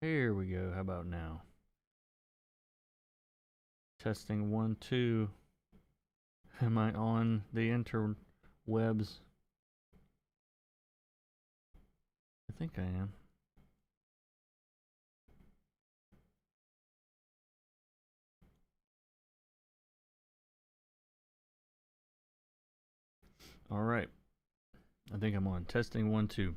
Here we go. How about now? Testing 1, 2. Am I on the interwebs? I think I am. All right. I think I'm on. Testing 1, 2.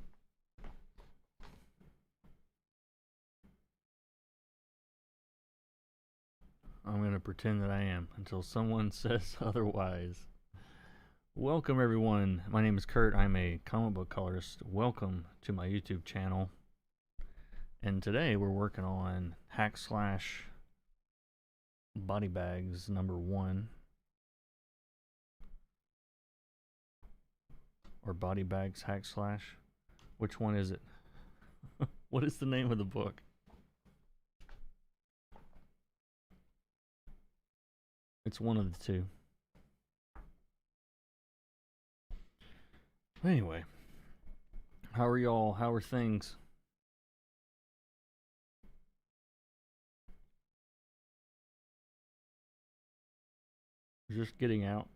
I'm going to pretend that I am until someone says otherwise. Welcome, everyone. My name is Kurt. I'm a comic book colorist. Welcome to my YouTube channel. And today we're working on Hack Slash Body Bags number 1. Or Body Bags Hack Slash. Which one is it? What is the name of the book? It's one of the two. Anyway, how are y'all? How are things? Just getting out.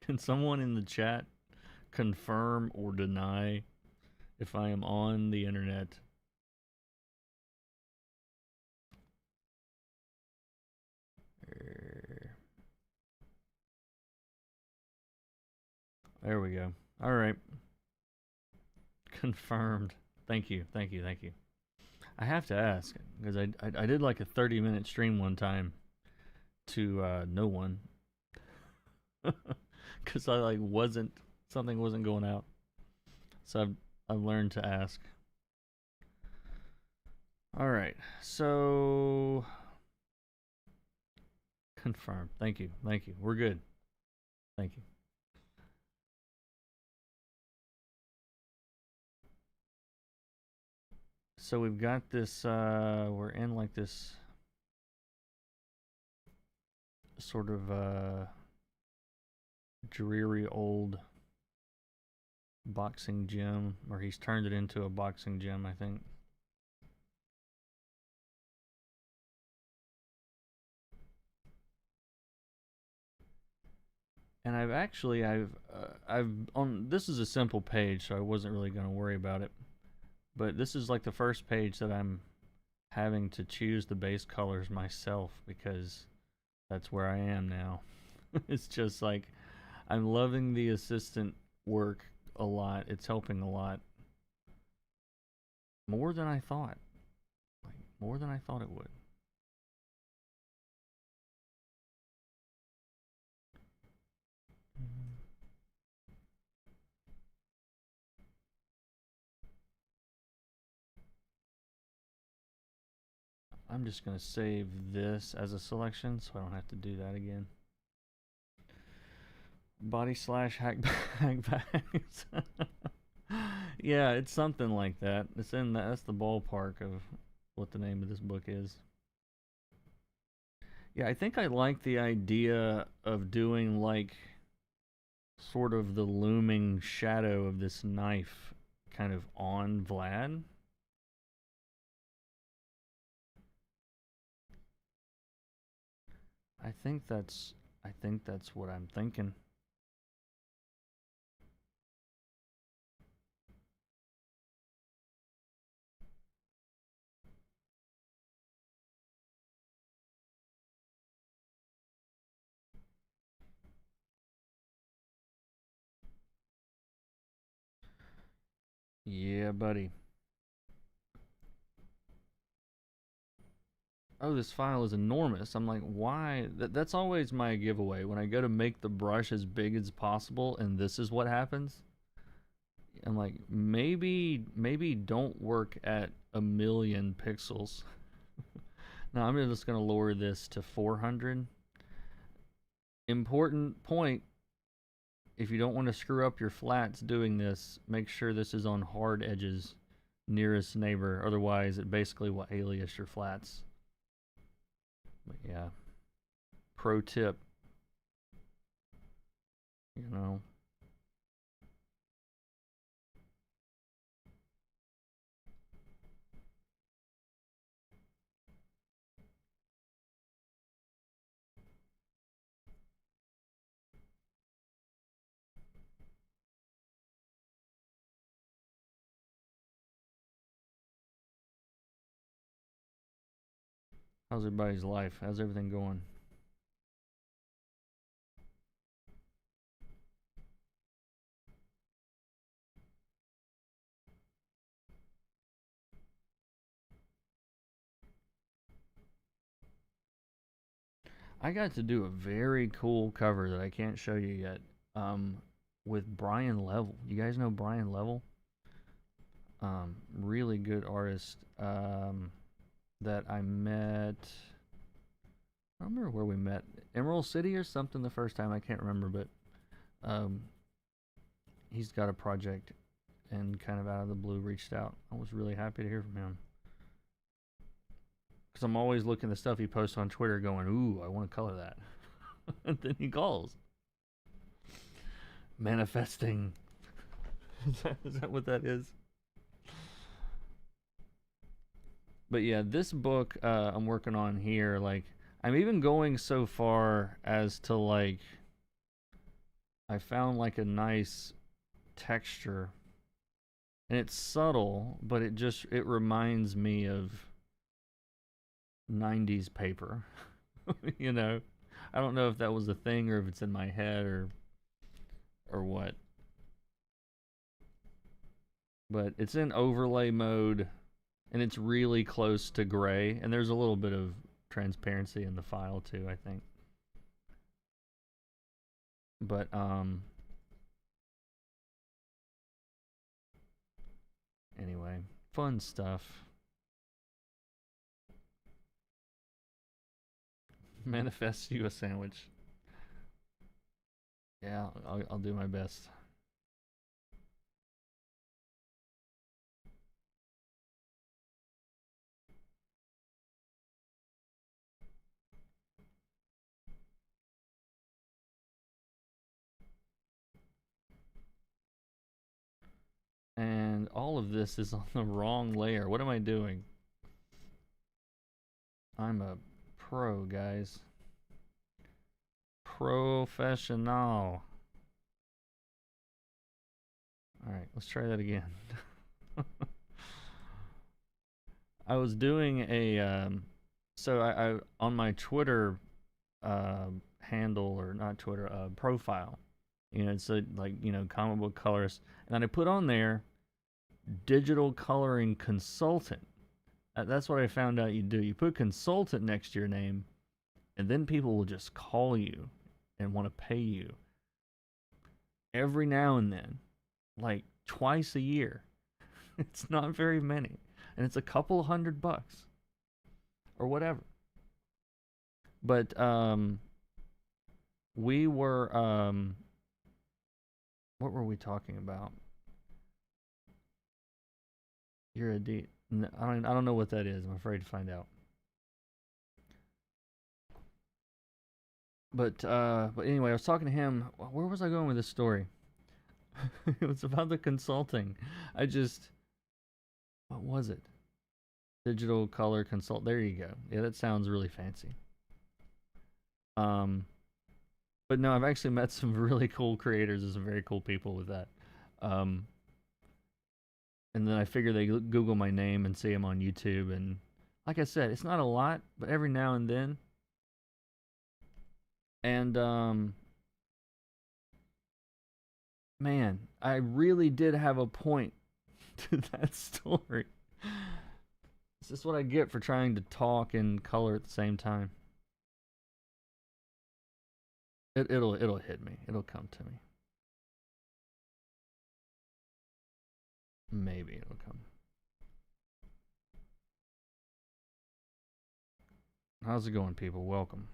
Can someone in the chat confirm or deny if I am on the internet? There we go. All right. Confirmed. Thank you. Thank you. Thank you. I have to ask because I did like a 30-minute stream one time to no one because I something wasn't going out. So I've learned to ask. All right. So confirmed. Thank you. Thank you. We're good. Thank you. So we've got this, we're in like this sort of dreary old boxing gym, or he's turned it into a boxing gym, I think. And I've on, this is a simple page, so I wasn't really going to worry about it. But this is like the first page that I'm having to choose the base colors myself because that's where I am now. It's just like I'm loving the assistant work a lot. It's helping a lot. More than I thought. Like more than I thought it would. I'm just going to save this as a selection so I don't have to do that again. Body slash hack bags. Yeah, it's something like that. It's in that's the ballpark of what the name of this book is. Yeah, I think I like the idea of doing like sort of the looming shadow of this knife kind of on Vlad. I think that's what I'm thinking. Yeah, buddy. Oh, this file is enormous. I'm like, why? That's always my giveaway. When I go to make the brush as big as possible and this is what happens, I'm like, maybe don't work at 1,000,000 pixels. Now I'm just going to lower this to 400. Important point, if you don't want to screw up your flats doing this, make sure this is on hard edges nearest neighbor. Otherwise, it basically will alias your flats. But yeah, pro tip, you know. How's everybody's life? How's everything going? I got to do a very cool cover that I can't show you yet. With Brian Level. You guys know Brian Level? Really good artist. That I met. I don't remember where we met. Emerald City or something the first time. I can't remember, but um, he's got a project and kind of out of the blue reached out. I was really happy to hear from him. Because I'm always looking at the stuff he posts on Twitter going, ooh, I want to color that. And then he calls. Manifesting. Is that what that is? But yeah, this book I'm working on here, like, I'm even going so far as to, like, I found, like, a nice texture. And it's subtle, but it reminds me of 90s paper. You know? I don't know if that was a thing or if it's in my head or what. But it's in overlay mode, and it's really close to gray, and there's a little bit of transparency in the file too, I think. But anyway, fun stuff. Manifest you a sandwich. Yeah, I'll do my best. And all of this is on the wrong layer. What am I doing? I'm a pro, guys. Professional. Alright, let's try that again. I was doing a so I on my Twitter handle, or not Twitter, profile. You know, it's like, you know, comic book colorist, and then I put on there digital coloring consultant. That's what I found out you do. You put consultant next to your name, and then people will just call you and want to pay you every now and then, like twice a year. It's not very many, and it's a couple $100 or whatever. But we were what were we talking about? You're a D. I don't know what that is. I'm afraid to find out. But anyway, I was talking to him. Where was I going with this story? It was about the consulting. What was it? Digital color consult. There you go. Yeah, that sounds really fancy. But no, I've actually met some really cool creators and some very cool people with that. Um, and then I figure they Google my name and see them on YouTube. And like I said, it's not a lot, but every now and then. And man, I really did have a point to that story. Is this what I get for trying to talk and color at the same time? It'll hit me. It'll come to me. Maybe it'll come. How's it going, people? Welcome.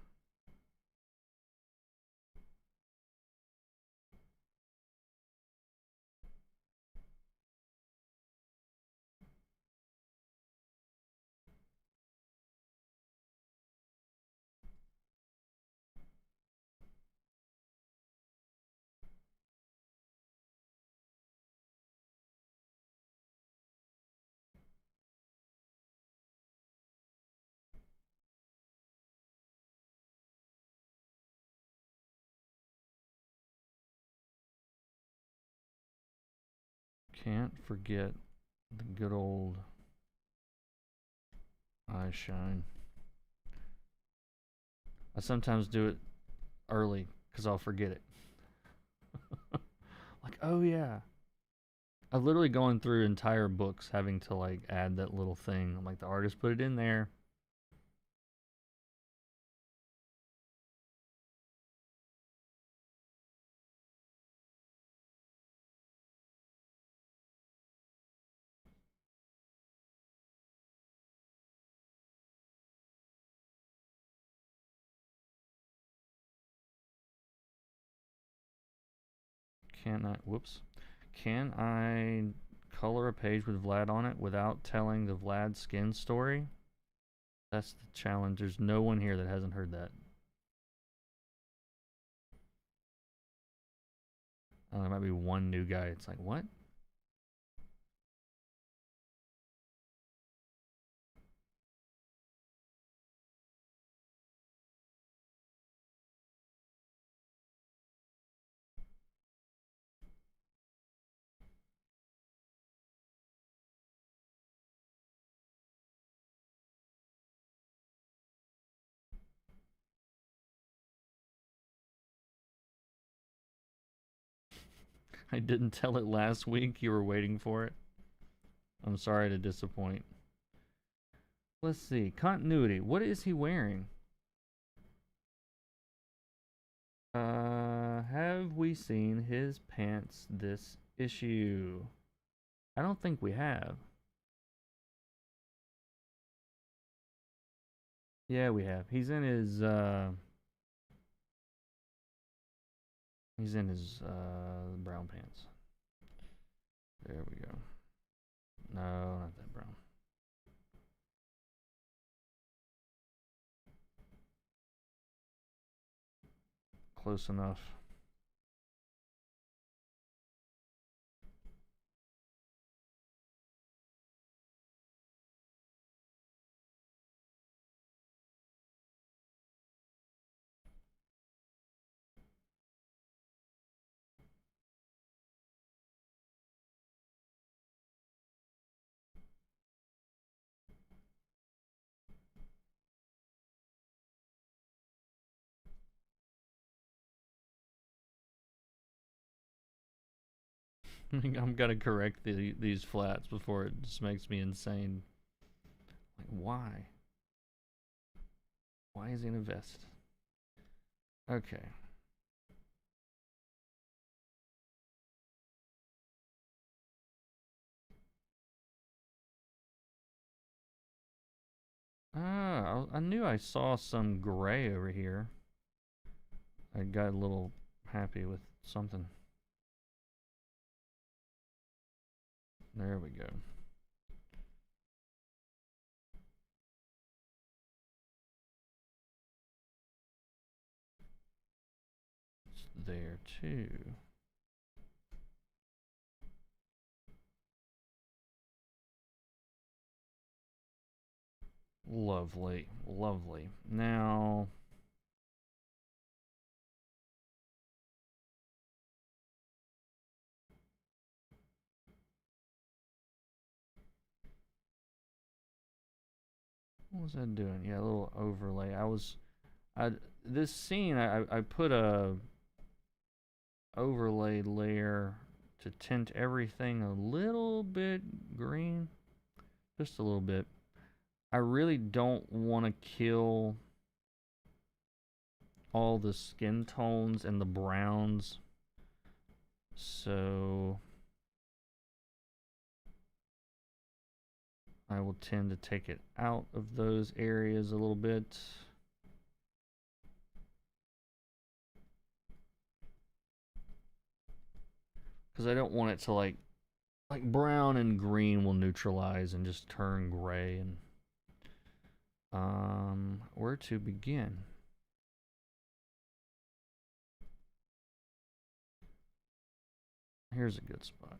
Can't forget the good old eye shine. I sometimes do it early because I'll forget it. Like, oh yeah. I've literally gone through entire books having to like add that little thing. I'm like, the artist put it in there. Can I color a page with Vlad on it without telling the Vlad skin story? That's the challenge. There's no one here that hasn't heard that. Oh, there might be one new guy. It's like, what? I didn't tell it last week. You were waiting for it. I'm sorry to disappoint. Let's see. Continuity. What is he wearing? Have we seen his pants this issue? I don't think we have. Yeah, we have. He's in his brown pants. There we go. No, not that brown. Close enough. I'm gonna correct these flats before it just makes me insane. Like, why? Why is he in a vest? Okay. Ah, I knew I saw some gray over here. I got a little happy with something. There we go. It's there too. Lovely, lovely. Now, what was I doing? Yeah, a little overlay. This scene, I put a overlay layer to tint everything a little bit green, just a little bit. I really don't want to kill all the skin tones and the browns, so I will tend to take it out of those areas a little bit. Because I don't want it to like brown and green will neutralize and just turn gray. And where to begin? Here's a good spot.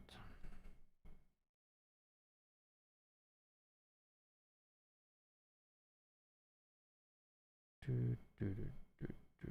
Do, do, do, do, do.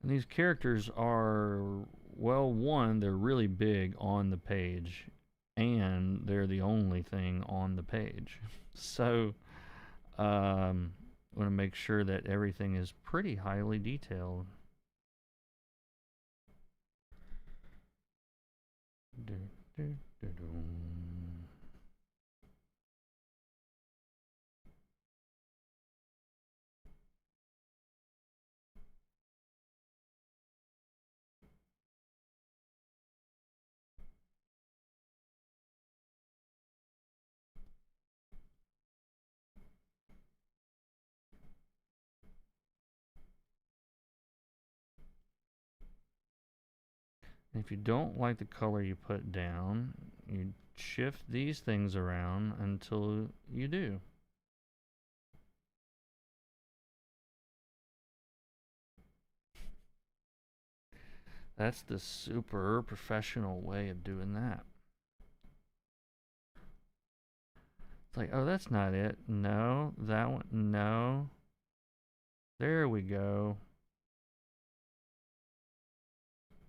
And these characters are, well, one, they're really big on the page, and they're the only thing on the page. So, I want to make sure that everything is pretty highly detailed. If you don't like the color you put down, you shift these things around until you do. That's the super professional way of doing that. It's like, oh, that's not it. No, that one, no. There we go.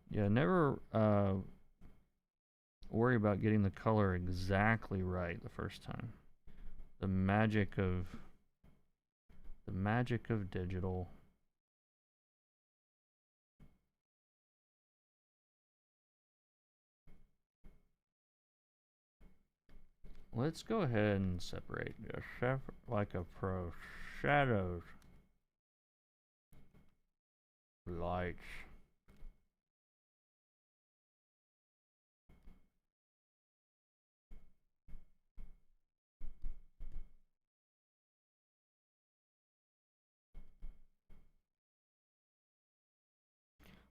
Yeah, never worry about getting the color exactly right the first time. The magic of digital. Let's go ahead and separate like a pro. Shadows, lights.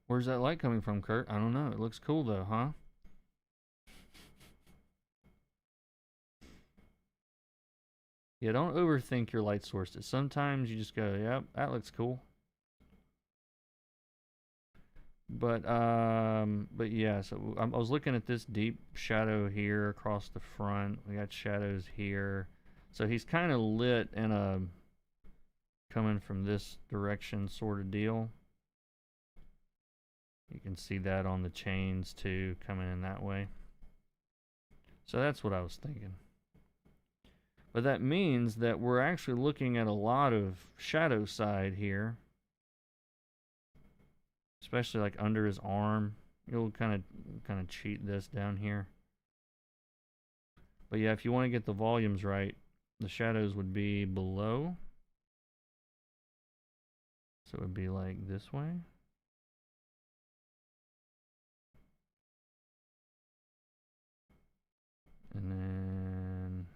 Where's that light coming from, Kurt? I don't know. It looks cool though, huh? Yeah, don't overthink your light sources. Sometimes you just go, yep, that looks cool. But yeah, so I was looking at this deep shadow here across the front. We got shadows here. So he's kind of lit in a coming from this direction sort of deal. You can see that on the chains too, coming in that way. So that's what I was thinking. But that means that we're actually looking at a lot of shadow side here. Especially like under his arm. You'll kind of cheat this down here. But yeah, if you want to get the volumes right, the shadows would be below. So it would be like this way. And then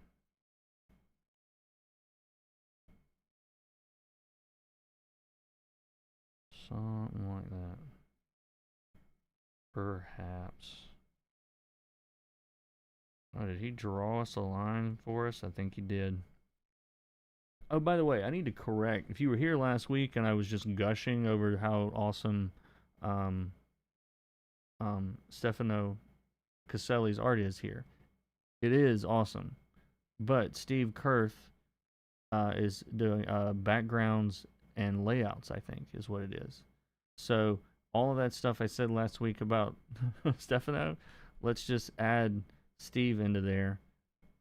something like that. Perhaps. Oh, did he draw us a line for us? I think he did. Oh, by the way, I need to correct. If you were here last week and I was just gushing over how awesome Stefano Caselli's art is here, it is awesome. But Steve Kurth is doing backgrounds and layouts, I think, is what it is. So all of that stuff I said last week about Stefano, let's just add Steve into there,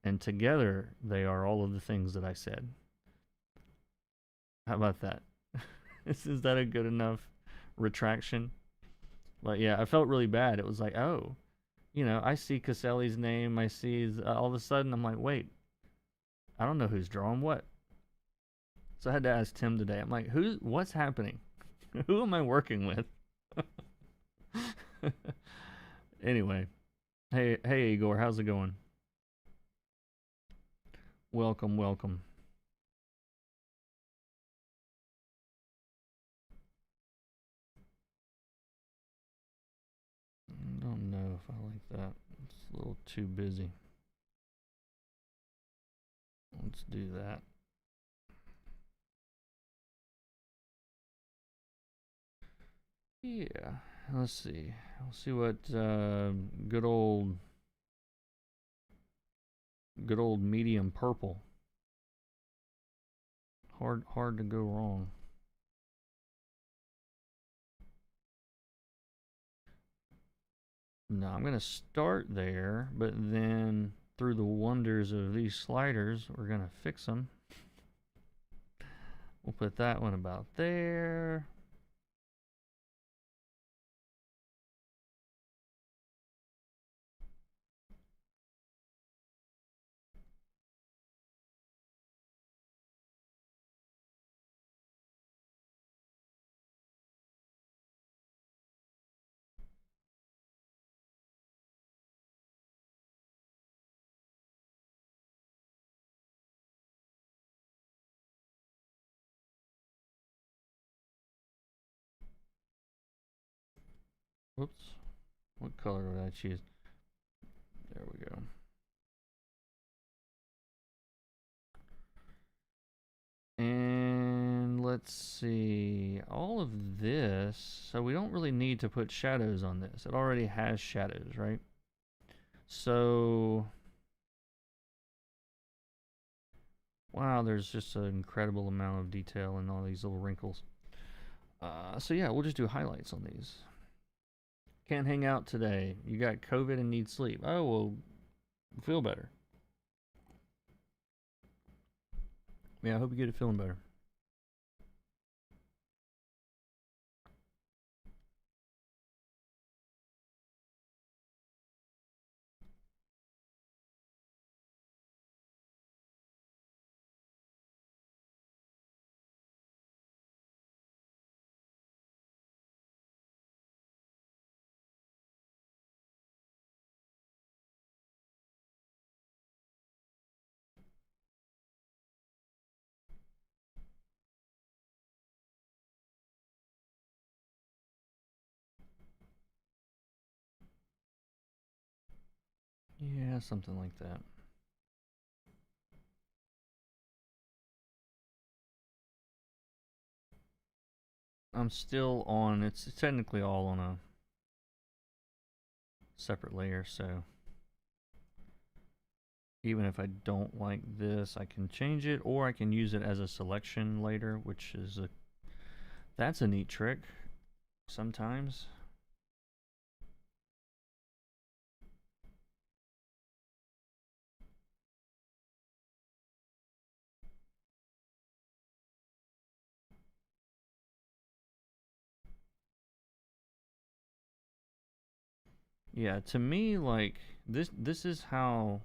and together they are all of the things that I said. How about that? Is that a good enough retraction? But yeah, I felt really bad. It was like, oh, I see Caselli's name. I see all of a sudden I'm like, wait, I don't know who's drawing what. So I had to ask Tim today. I'm like, what's happening? Who am I working with? Anyway, hey Igor, how's it going? Welcome. I don't know if I like that. It's a little too busy. Let's do that. Yeah, let's see. We'll see what good old medium purple. Hard to go wrong. No, I'm going to start there, but then through the wonders of these sliders, we're going to fix them. We'll put that one about there. Whoops. What color would I choose? There we go. And let's see, all of this, so we don't really need to put shadows on this. It already has shadows, right? So, wow, there's just an incredible amount of detail in all these little wrinkles. So yeah, we'll just do highlights on these. Can't hang out today. You got COVID and need sleep. Oh, well, feel better. Yeah, I hope you get it feeling better. Yeah, something like that. I'm still on, it's technically all on a separate layer, so even if I don't like this, I can change it, or I can use it as a selection later, which is that's a neat trick sometimes. Yeah, to me, like this is how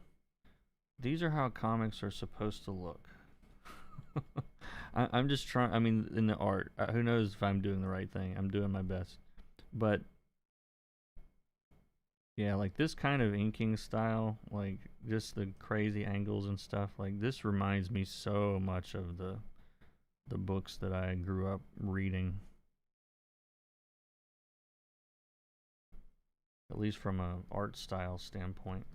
these are how comics are supposed to look. I'm just trying. I mean, in the art, who knows if I'm doing the right thing? I'm doing my best, but yeah, like this kind of inking style, like just the crazy angles and stuff. Like this reminds me so much of the books that I grew up reading. At least from a art style standpoint.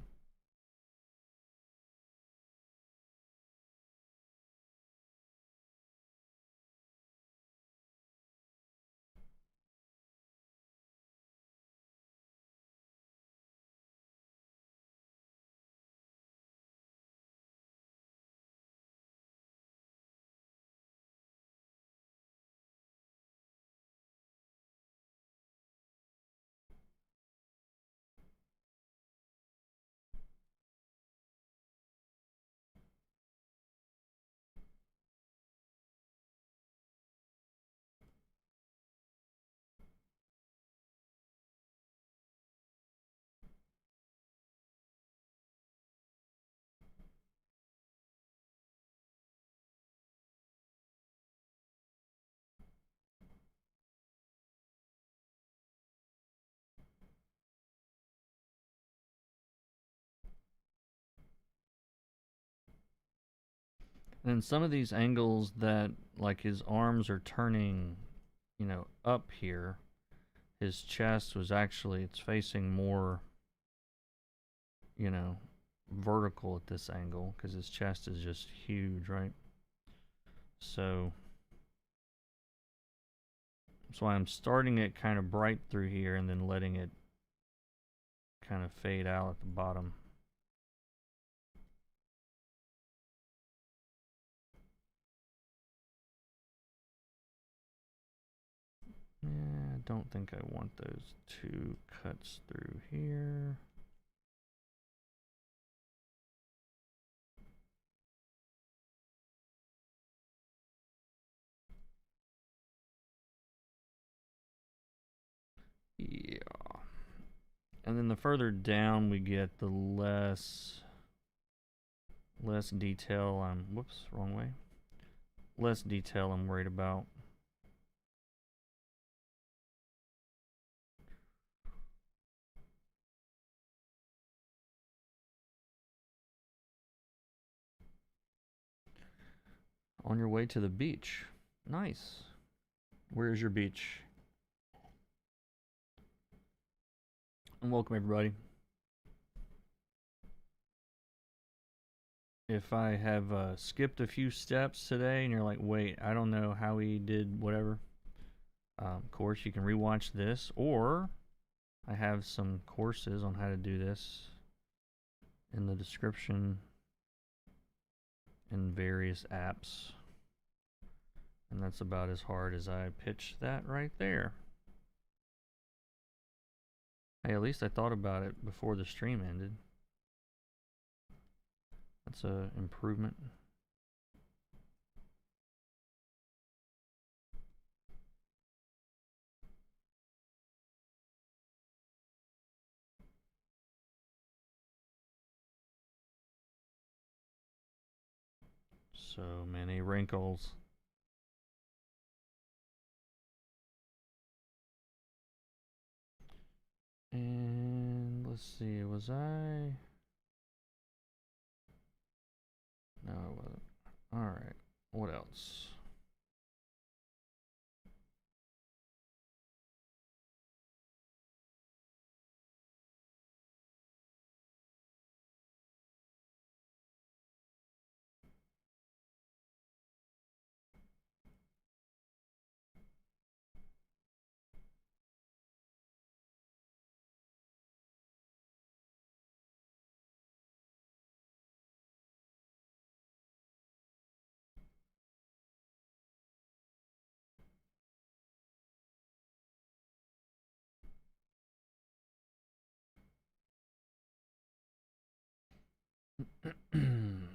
And some of these angles that, like, his arms are turning, up here, his chest was actually, it's facing more, you know, vertical at this angle because his chest is just huge, right? So that's why I'm starting it kind of bright through here and then letting it kind of fade out at the bottom. Yeah, I don't think I want those two cuts through here. Yeah. And then the further down we get, the less detail I'm, whoops, wrong way. Less detail I'm worried about. On your way to the beach. Nice. Where is your beach? And welcome everybody. If I have skipped a few steps today and you're like, wait, I don't know how he did whatever, of course you can rewatch this, or I have some courses on how to do this in the description in various apps. And that's about as hard as I pitched that right there. Hey, at least I thought about it before the stream ended. That's an improvement. So many wrinkles. And let's see, was I? No, I wasn't. Alright, what else?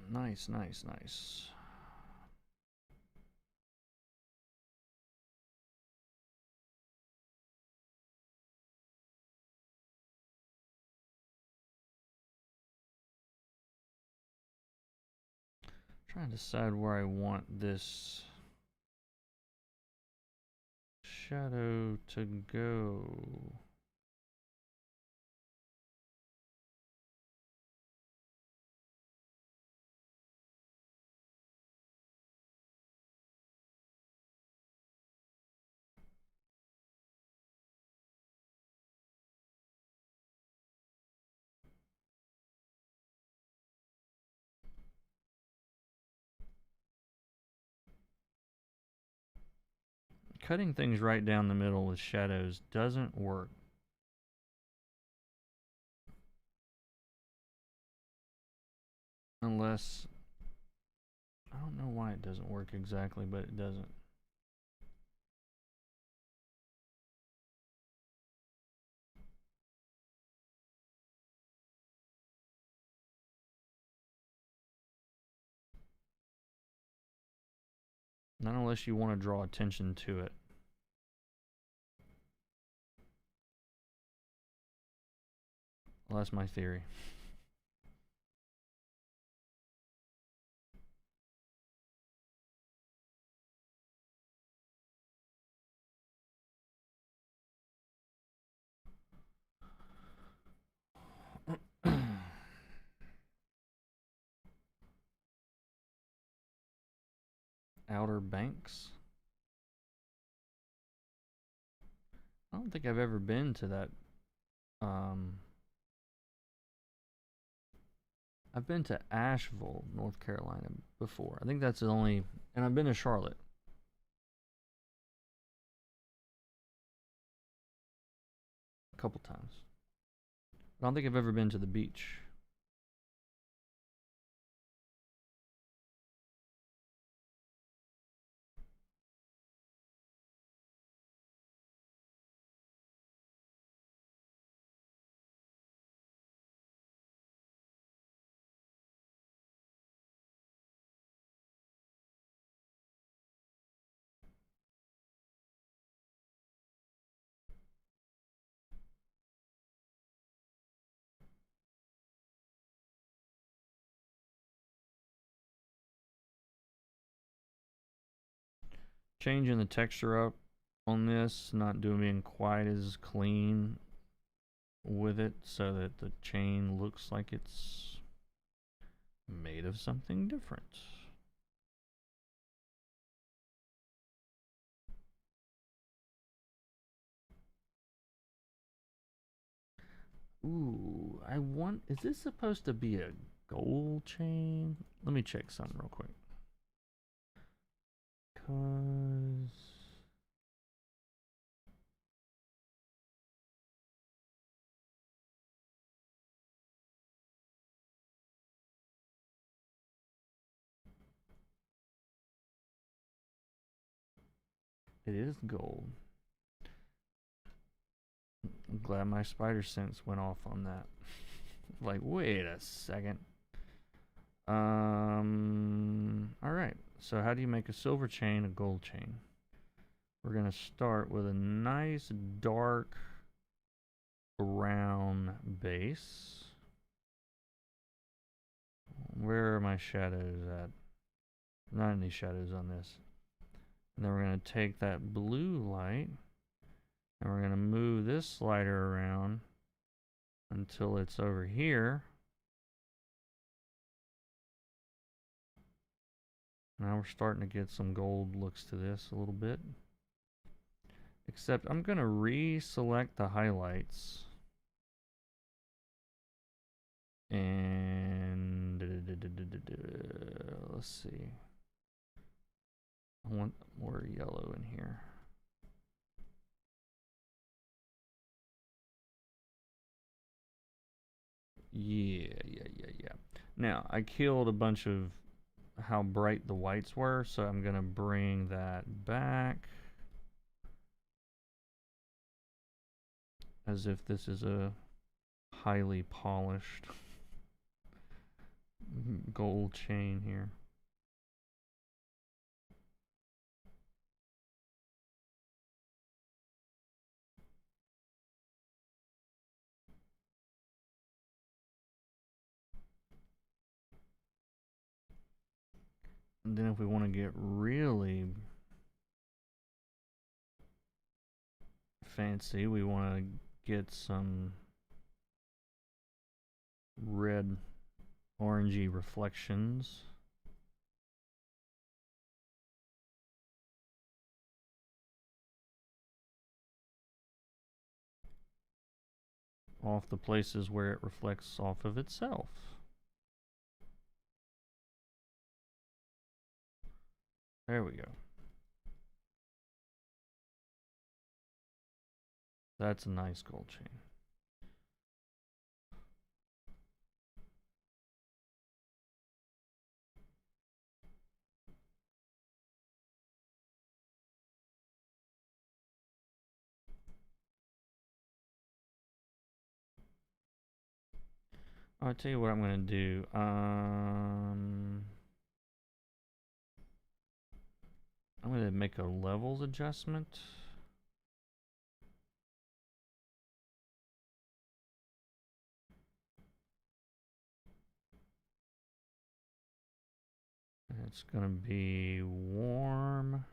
Nice, nice, nice. Trying to decide where I want this shadow to go. Cutting things right down the middle with shadows doesn't work. Unless, I don't know why it doesn't work exactly, but it doesn't. Not unless you want to draw attention to it. Well, that's my theory. Outer Banks. I don't think I've ever been to that. I've been to Asheville, North Carolina before. I think that's the only, and I've been to Charlotte. A couple times. I don't think I've ever been to the beach. changing the texture up on this, not doing quite as clean with it so that the chain looks like it's made of something different. Ooh, is this supposed to be a gold chain? Let me check something real quick. Cause it is gold. I'm glad my spider sense went off on that. Like, wait a second. Alright, so how do you make a silver chain a gold chain? We're gonna start with a nice dark brown base. Where are my shadows at? Not any shadows on this. And then we're gonna take that blue light and we're gonna move this slider around until it's over here. Now we're starting to get some gold looks to this a little bit. Except I'm gonna reselect the highlights. And let's see. I want more yellow in here. Yeah. Now, I killed a bunch of how bright the whites were, so I'm gonna bring that back. As if this is a highly polished gold chain here. And then if we want to get really fancy, we want to get some red orangey reflections. Off the places where it reflects off of itself. There we go. That's a nice gold chain. I'll tell you what I'm going to do. I'm going to make a levels adjustment. It's going to be warm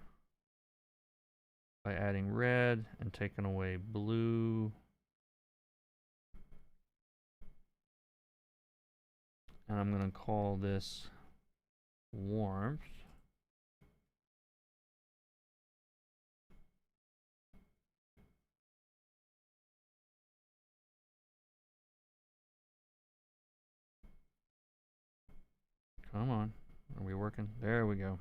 by adding red and taking away blue. And I'm going to call this warmth. Come on. Are we working? There we go.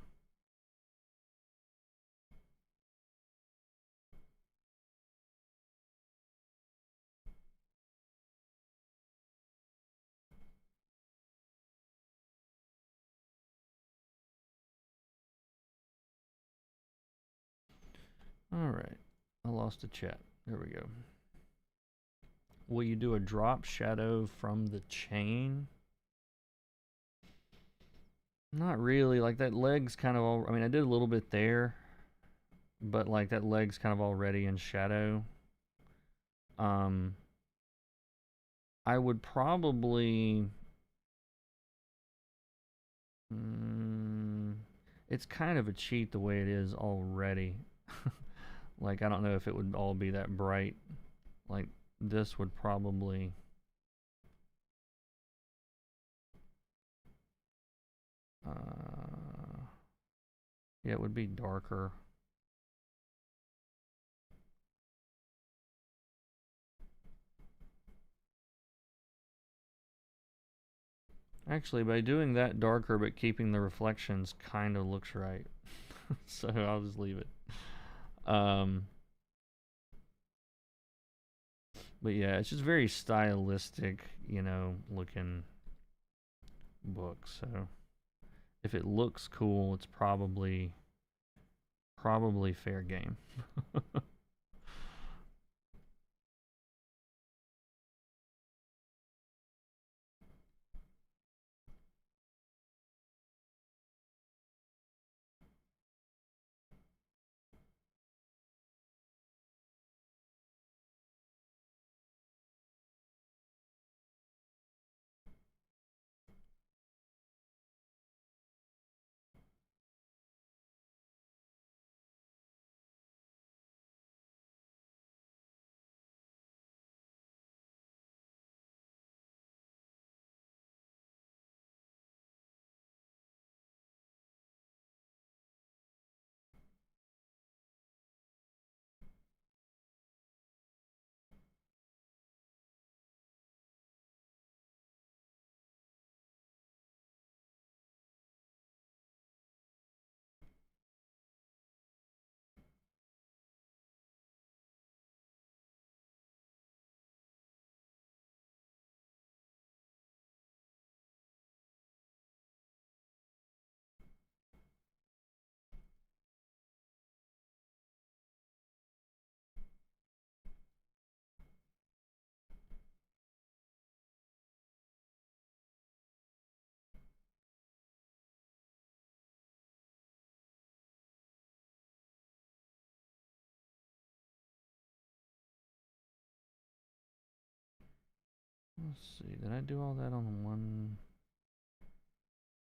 All right. I lost the chat. There we go. Will you do a drop shadow from the chain? Not really. Like that leg's kind of all, I mean, I did a little bit there, but like that leg's kind of already in shadow. I would probably, It's kind of a cheat the way it is already. Like, I don't know if it would all be that bright. Like, this would probably... yeah, it would be darker. Actually, by doing that darker but keeping the reflections, kind of looks right. So I'll just leave it. But yeah, it's just very stylistic, you know, looking book. So if it looks cool, it's probably fair game. Let's see, did I do all that on one?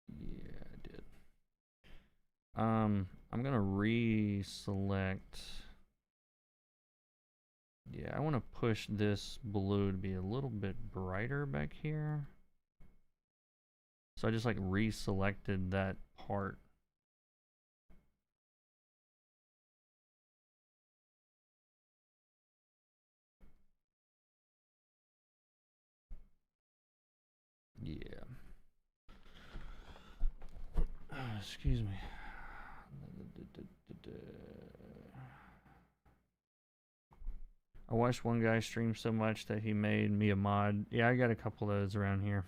Yeah, I did. I'm gonna reselect. Yeah, I want to push this blue to be a little bit brighter back here. So I just like reselected that part. Yeah. Excuse me. I watched one guy stream so much that he made me a mod. Yeah, I got a couple of those around here.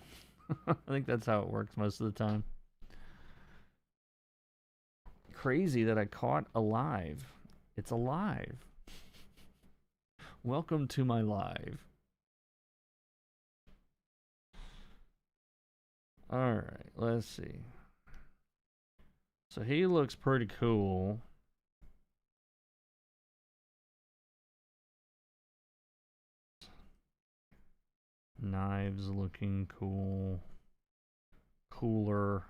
I think that's how it works most of the time. Crazy that I caught alive. It's alive. Welcome to my live. Alright, let's see. So he looks pretty cool. Knives looking cool. Cooler.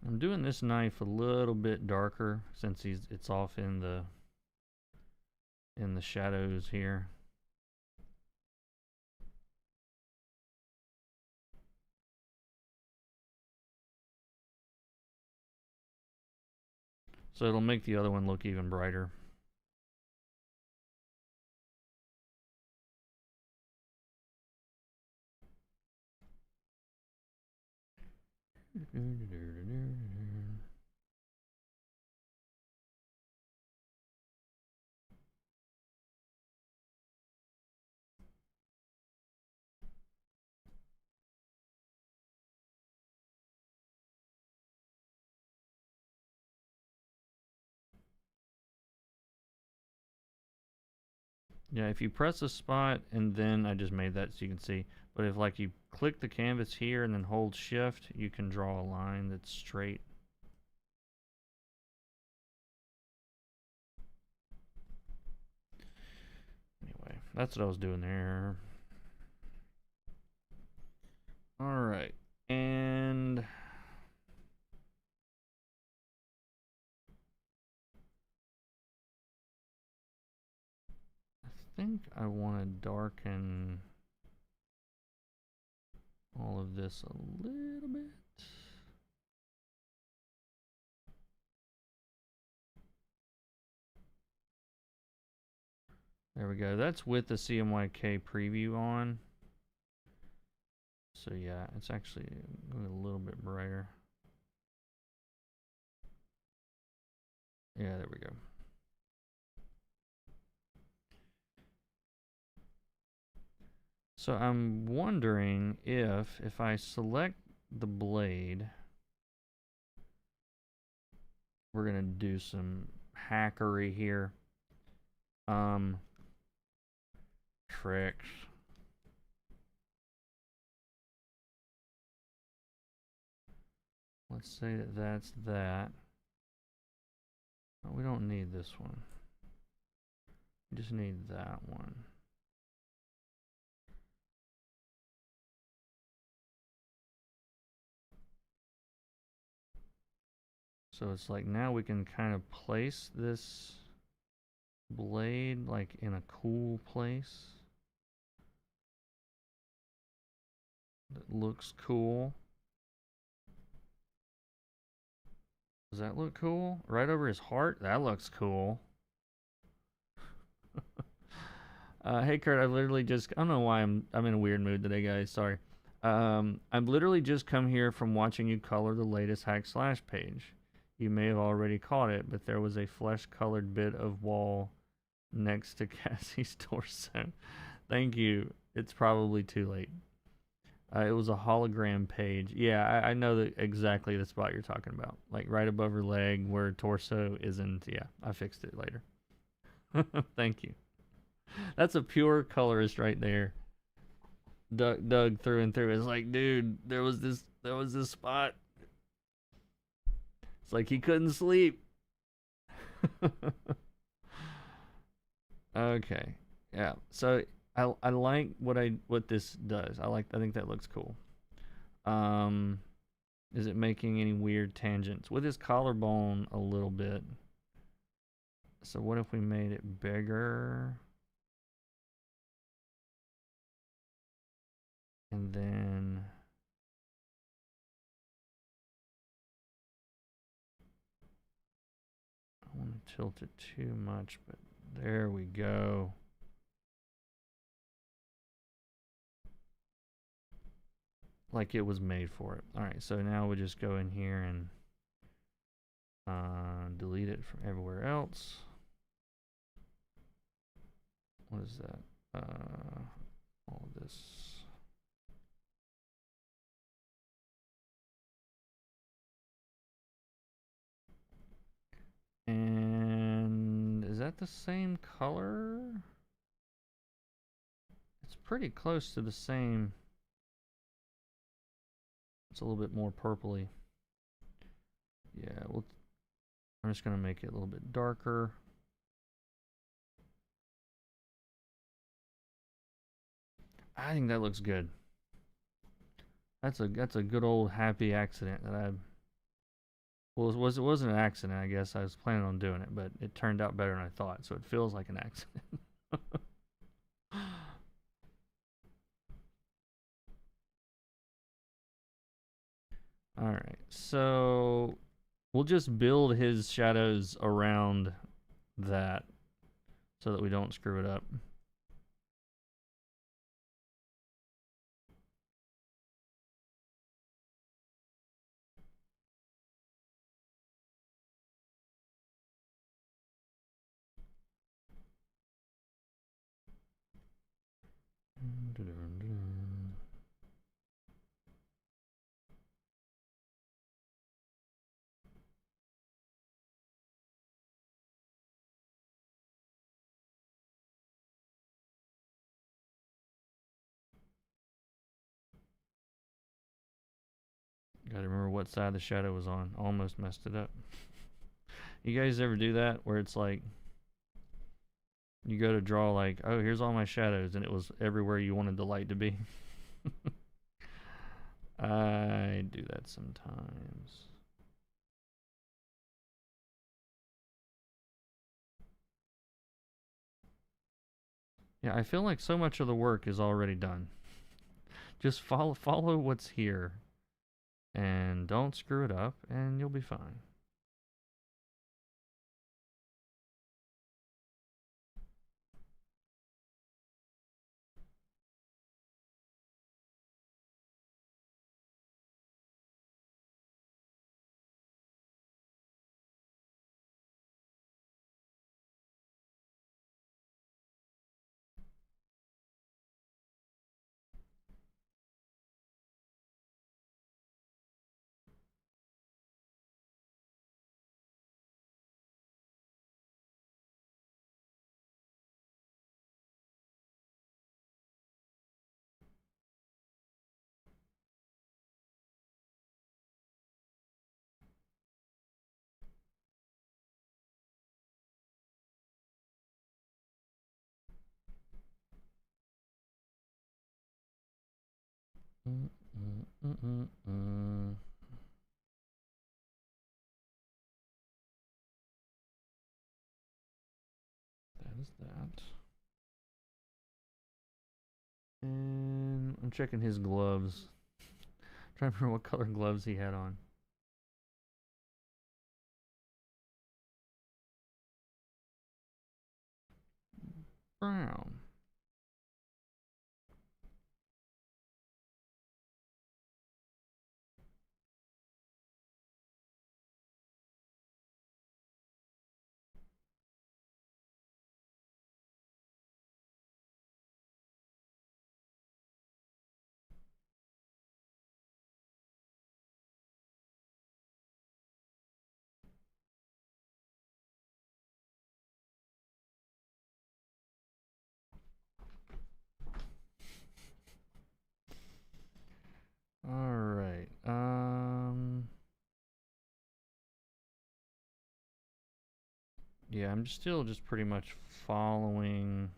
I'm doing this knife a little bit darker since it's off in the shadows here. So it'll make the other one look even brighter. Yeah, if you press a spot, and then I just made that so you can see, but if like you click the canvas here and then hold shift, you can draw a line that's straight. Anyway, that's what I was doing there. All right, and I think I want to darken all of this a little bit. There we go. That's with the CMYK preview on. So yeah, it's actually a little bit brighter. Yeah, there we go. So I'm wondering if I select the blade, we're gonna do some hackery here. Tricks. Let's say that that's that. Oh, we don't need this one. We just need that one. So it's like now we can kind of place this blade like in a cool place that looks cool. Does that look cool? Right over his heart? That looks cool. Hey Kurt, I literally just, I don't know why I'm in a weird mood today, guys. Sorry. I've literally just come here from watching you color the latest Hack Slash page. You may have already caught it, but there was a flesh-colored bit of wall next to Cassie's torso. Thank you. It's probably too late. It was a hologram page. Yeah, I know exactly the spot you're talking about. Like right above her leg where torso isn't. Yeah, I fixed it later. Thank you. That's a pure colorist right there. Doug through and through. It's like, dude, there was this spot. It's like he couldn't sleep. Okay. Yeah. So I like what this does. I think that looks cool. Is it making any weird tangents with his collarbone a little bit? So what if we made it bigger? And then I don't want to tilt it too much, but there we go. Like it was made for it. All right, so now we'll just go in here and delete it from everywhere else. What is that? All of this. And is that the same color? It's pretty close to the same. It's a little bit more purpley. Yeah, I'm just gonna make it a little bit darker. I think that looks good. That's a good old happy accident that I. Well, it wasn't an accident. I guess I was planning on doing it, but it turned out better than I thought. So it feels like an accident. All right, so we'll just build his shadows around that so that we don't screw it up. Gotta remember what side the shadow was on. Almost messed it up. You guys ever do that where it's like you go to draw like, oh, here's all my shadows, and it was everywhere you wanted the light to be? I do that sometimes. Yeah, I feel like so much of the work is already done. Just follow what's here and don't screw it up and you'll be fine. That is that. And I'm checking his gloves. I'm trying to remember what color gloves he had on. Brown. All right. Yeah, I'm still just pretty much following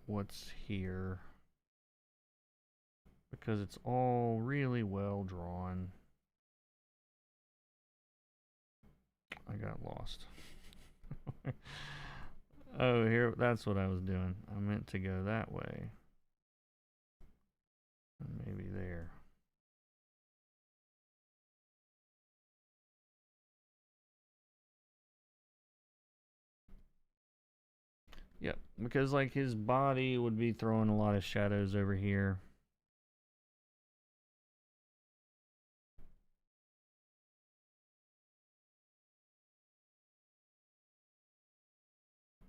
what's here because it's all really well drawn. I got lost. Oh, here, that's what I was doing. I meant to go that way. Maybe there. Yep, because like his body would be throwing a lot of shadows over here.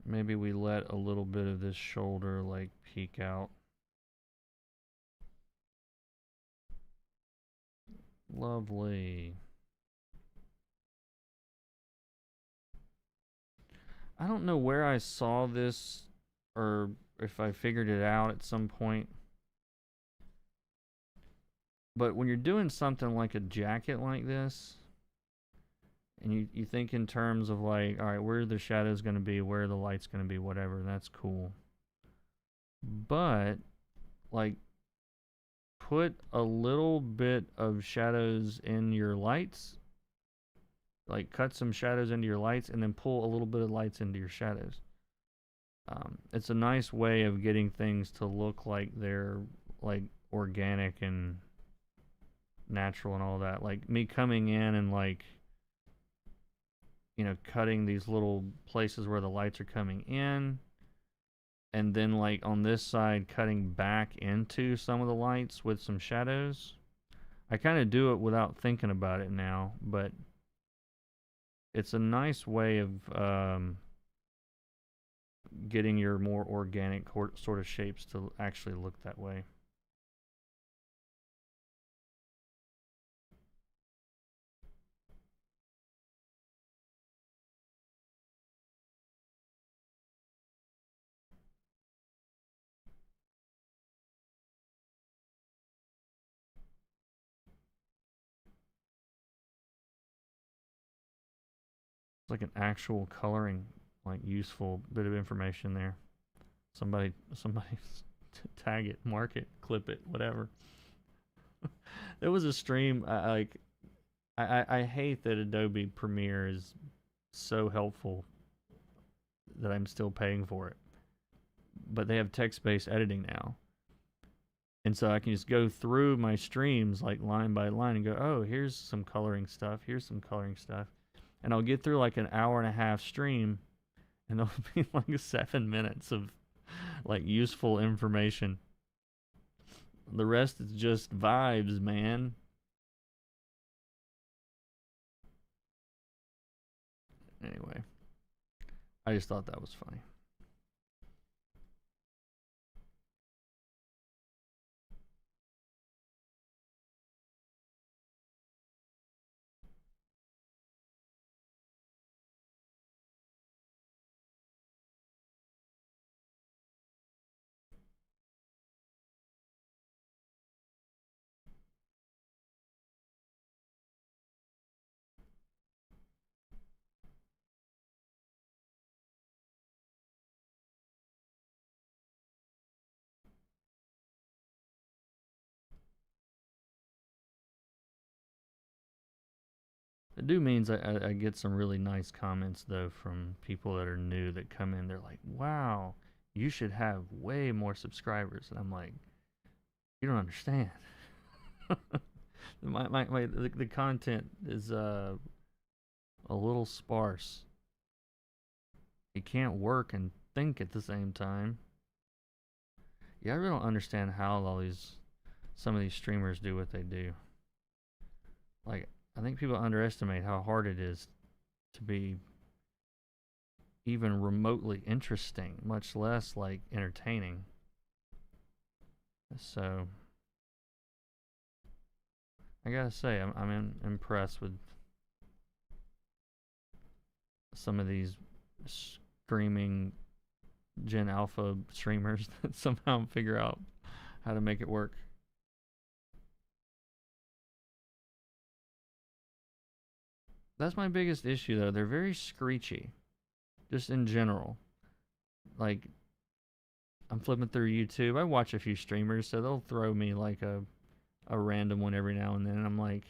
Maybe we let a little bit of this shoulder like peek out. Lovely. I don't know where I saw this or if I figured it out at some point. But when you're doing something like a jacket like this, and you think in terms of like, all right, where are the shadows going to be, where are the lights going to be, whatever, that's cool. But, like, put a little bit of shadows in your lights. Like, cut some shadows into your lights and then pull a little bit of lights into your shadows. It's a nice way of getting things to look like they're, like, organic and natural and all that. Like, me coming in and, like, you know, cutting these little places where the lights are coming in, and then like on this side cutting back into some of the lights with some shadows. I kind of do it without thinking about it now, but it's a nice way of getting your more organic sort of shapes to actually look that way. like an actual coloring, like useful bit of information there. Somebody tag it, mark it, clip it, whatever. There was a stream. I hate that Adobe Premiere is so helpful that I'm still paying for it. But they have text-based editing now. And so I can just go through my streams like line by line and go, oh, here's some coloring stuff, here's some coloring stuff. And I'll get through like an hour and a half stream, and there'll be like 7 minutes of like useful information. The rest is just vibes, man. Anyway, I just thought that was funny. It do means I get some really nice comments though from people that are new that come in. They're like, "Wow, you should have way more subscribers," and I'm like, "You don't understand. The content is a little sparse. You can't work and think at the same time." Yeah, I really don't understand how some of these streamers do what they do. Like, I think people underestimate how hard it is to be even remotely interesting, much less like entertaining. So I gotta say, I'm impressed with some of these screaming Gen Alpha streamers that somehow figure out how to make it work. That's my biggest issue though. They're very screechy, just in general. Like, I'm flipping through YouTube. I watch a few streamers, so they'll throw me like a random one every now and then, and I'm like,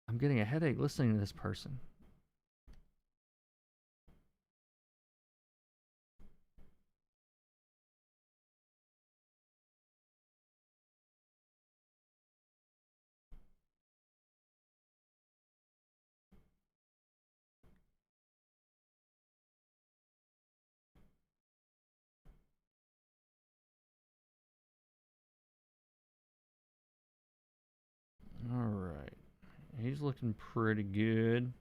I'm getting a headache listening to this person. All right, he's looking pretty good.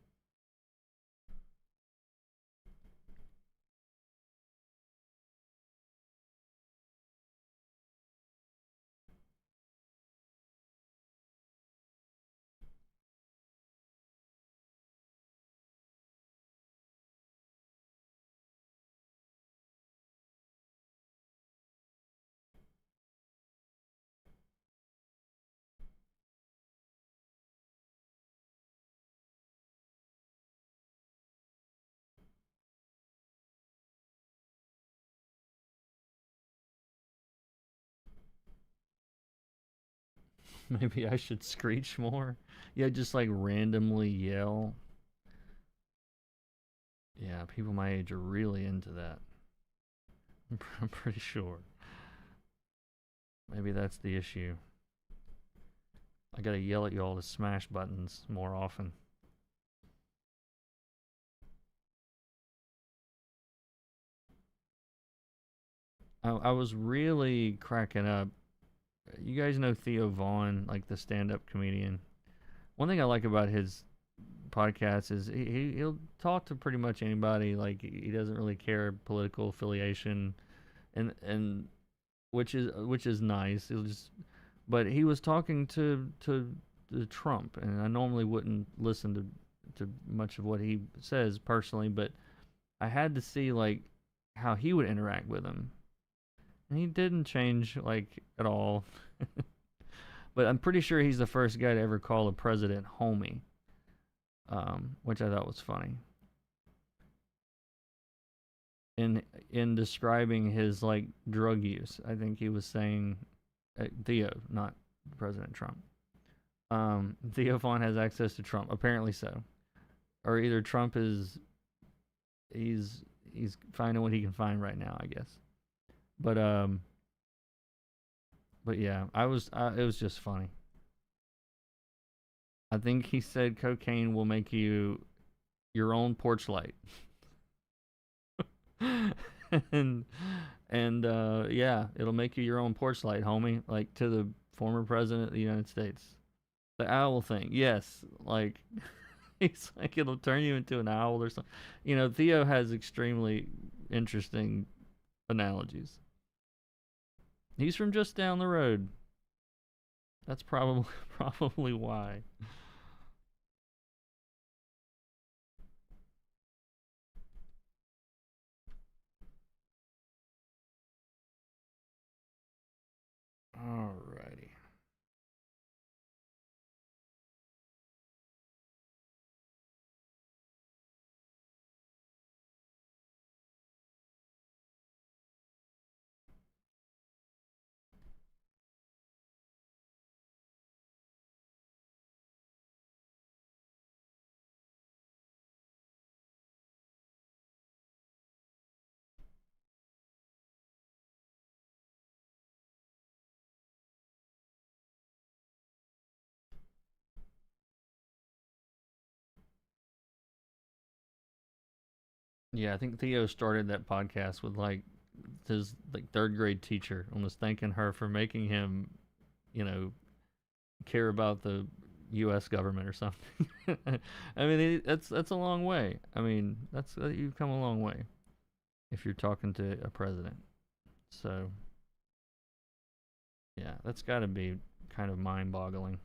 Maybe I should screech more. Yeah, just like randomly yell. Yeah, people my age are really into that. I'm pretty sure. Maybe that's the issue. I gotta yell at y'all to smash buttons more often. I was really cracking up. You guys know Theo Vaughn, like the stand-up comedian. One thing I like about his podcast is he'll talk to pretty much anybody. Like, he doesn't really care political affiliation, and which is nice. But he was talking to Trump, and I normally wouldn't listen to much of what he says personally, but I had to see like how he would interact with him, and he didn't change like at all. But I'm pretty sure he's the first guy to ever call a president homie. which I thought was funny. In describing his like drug use, I think he was saying Theo, not President Trump. Theo Vaughn has access to Trump, apparently so, or either Trump is he's finding what he can find right now, I guess. But yeah, it was just funny. I think he said cocaine will make you your own porch light. and yeah, it'll make you your own porch light, homie. Like to the former president of the United States. The owl thing, yes. Like he's like it'll turn you into an owl or something. You know, Theo has extremely interesting analogies. He's from just down the road. That's probably probably why. Alrighty. Yeah, I think Theo started that podcast with like his like third grade teacher and was thanking her for making him, you know, care about the U.S. government or something. I mean, that's a long way. I mean, that's you've come a long way if you're talking to a president. So yeah, that's got to be kind of mind-boggling.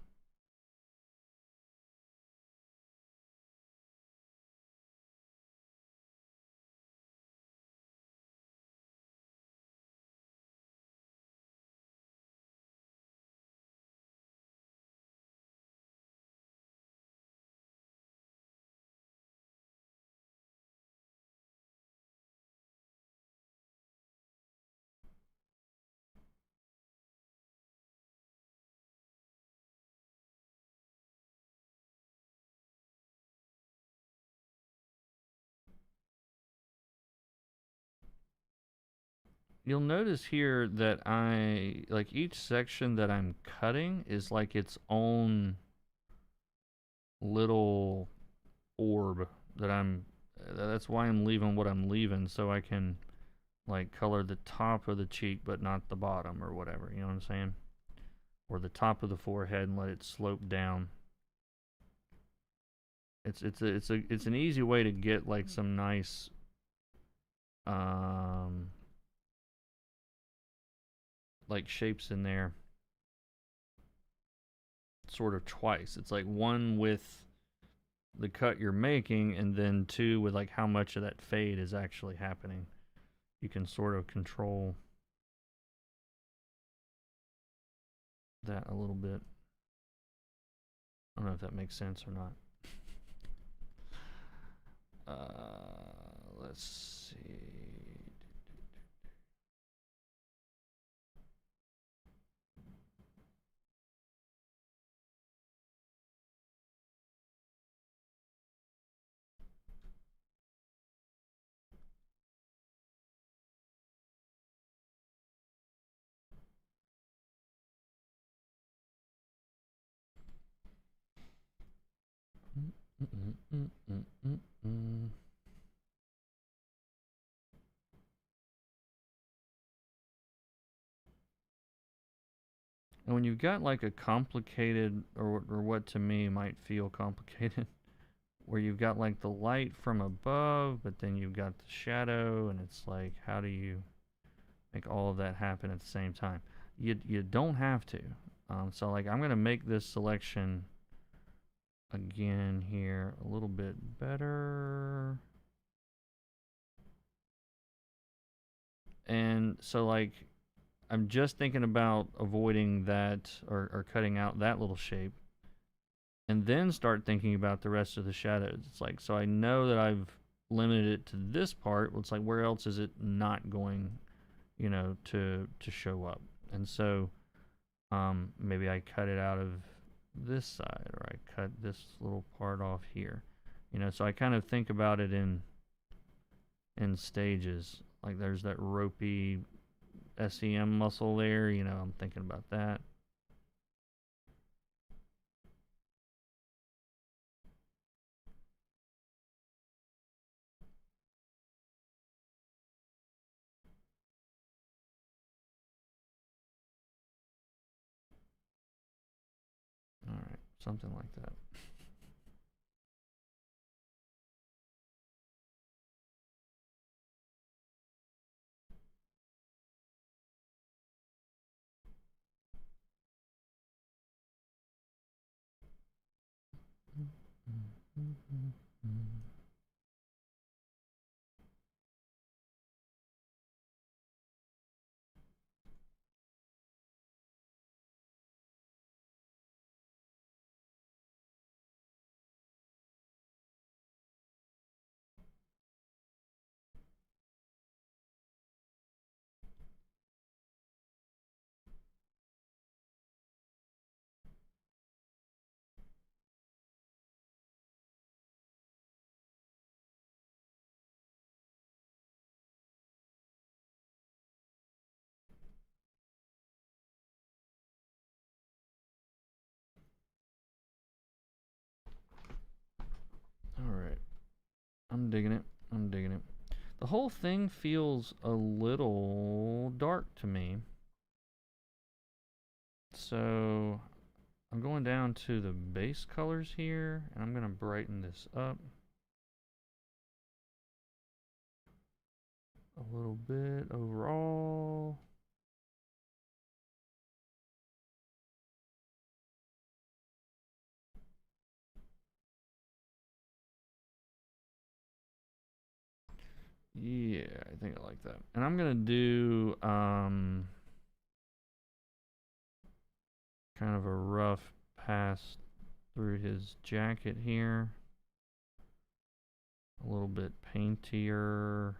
You'll notice here that I like each section that I'm cutting is like its own little orb that I'm that's why I'm leaving what I'm leaving so I can like color the top of the cheek but not the bottom or whatever, you know what I'm saying? Or the top of the forehead and let it slope down. It's an easy way to get like some nice um like shapes in there sort of twice. It's like one with the cut you're making and then two with like how much of that fade is actually happening. You can sort of control that a little bit. I don't know if that makes sense or not. Let's see. And when you've got like a complicated, or what to me might feel complicated, where you've got like the light from above, but then you've got the shadow, and it's like, how do you make all of that happen at the same time? You don't have to. So like I'm gonna make this selection again here a little bit better. And so like I'm just thinking about avoiding that or cutting out that little shape. and then start thinking about the rest of the shadows. It's like, so I know that I've limited it to this part. Well, it's like, where else is it not going, to show up? And so maybe I cut it out of this side, or I cut this little part off here. So I kind of think about it in stages. Like there's that ropey SEM muscle there, I'm thinking about that. All right, something like that. All right. I'm digging it. I'm digging it. The whole thing feels a little dark to me. So I'm going down to the base colors here, and I'm going to brighten this up a little bit overall. Yeah, I think I like that. And I'm going to do kind of a rough pass through his jacket here. A little bit paintier,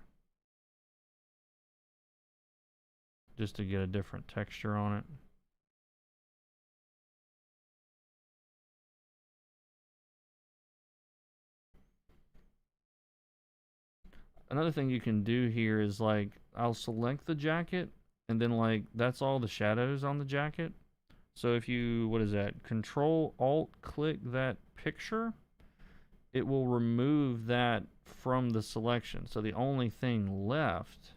just to get a different texture on it. Another thing you can do here is like, I'll select the jacket, and then like that's all the shadows on the jacket. So if you, what is that, Control Alt click that picture, it will remove that from the selection. So the only thing left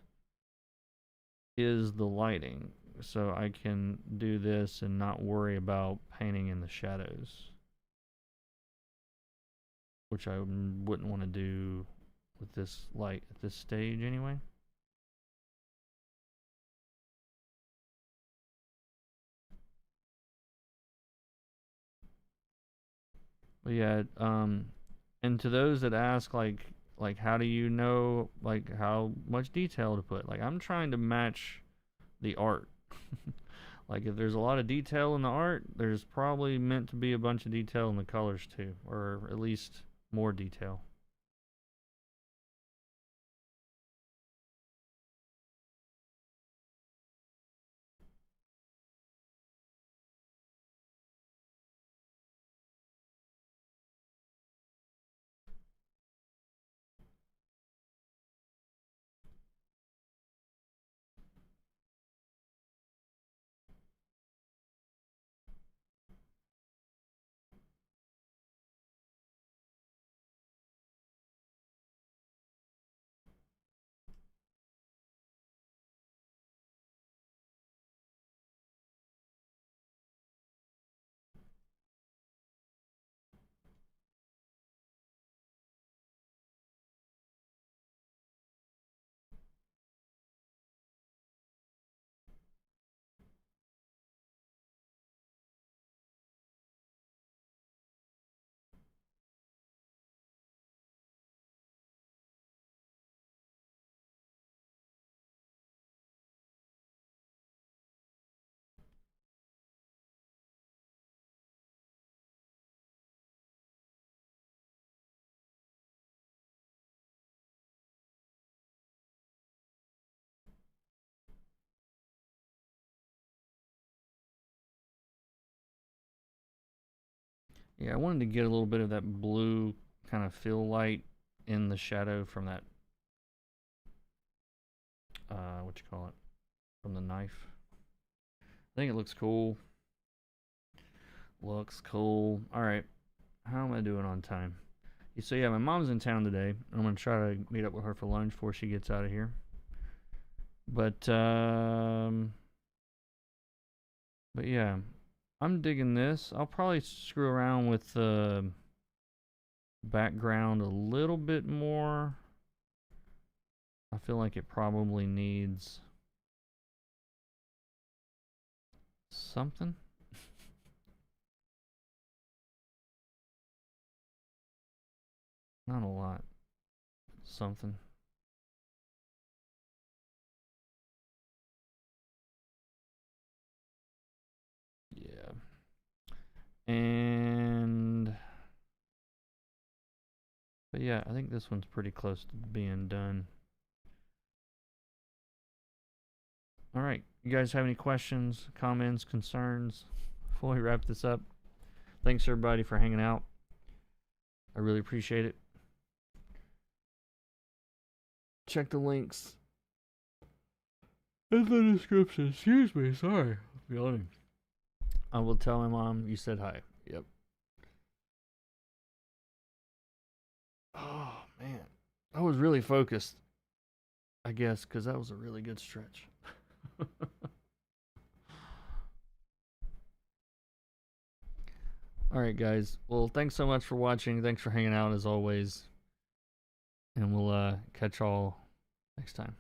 is the lighting. So I can do this and not worry about painting in the shadows, which I wouldn't want to do with this light at this stage anyway. But yeah, and to those that ask like how do you know like how much detail to put? Like I'm trying to match the art. Like if there's a lot of detail in the art, there's probably meant to be a bunch of detail in the colors too, or at least more detail. Yeah, I wanted to get a little bit of that blue kind of fill light in the shadow from that, what you call it, from the knife. I think it looks cool. Looks cool. All right, how am I doing on time? So yeah, my mom's in town today. I'm gonna try to meet up with her for lunch before she gets out of here. But yeah, I'm digging this. I'll probably screw around with the background a little bit more. I feel like it probably needs something. Not a lot. Something. Yeah. But yeah, I think this one's pretty close to being done. All right. You guys have any questions, comments, concerns before we wrap this up? Thanks everybody for hanging out. I really appreciate it. Check the links in the description. Excuse me, sorry. I'm yawning. I will tell my mom you said hi. Yep. Oh, man. I was really focused, I guess, because that was a really good stretch. All right, guys. Well, thanks so much for watching. Thanks for hanging out as always. And we'll catch y'all next time.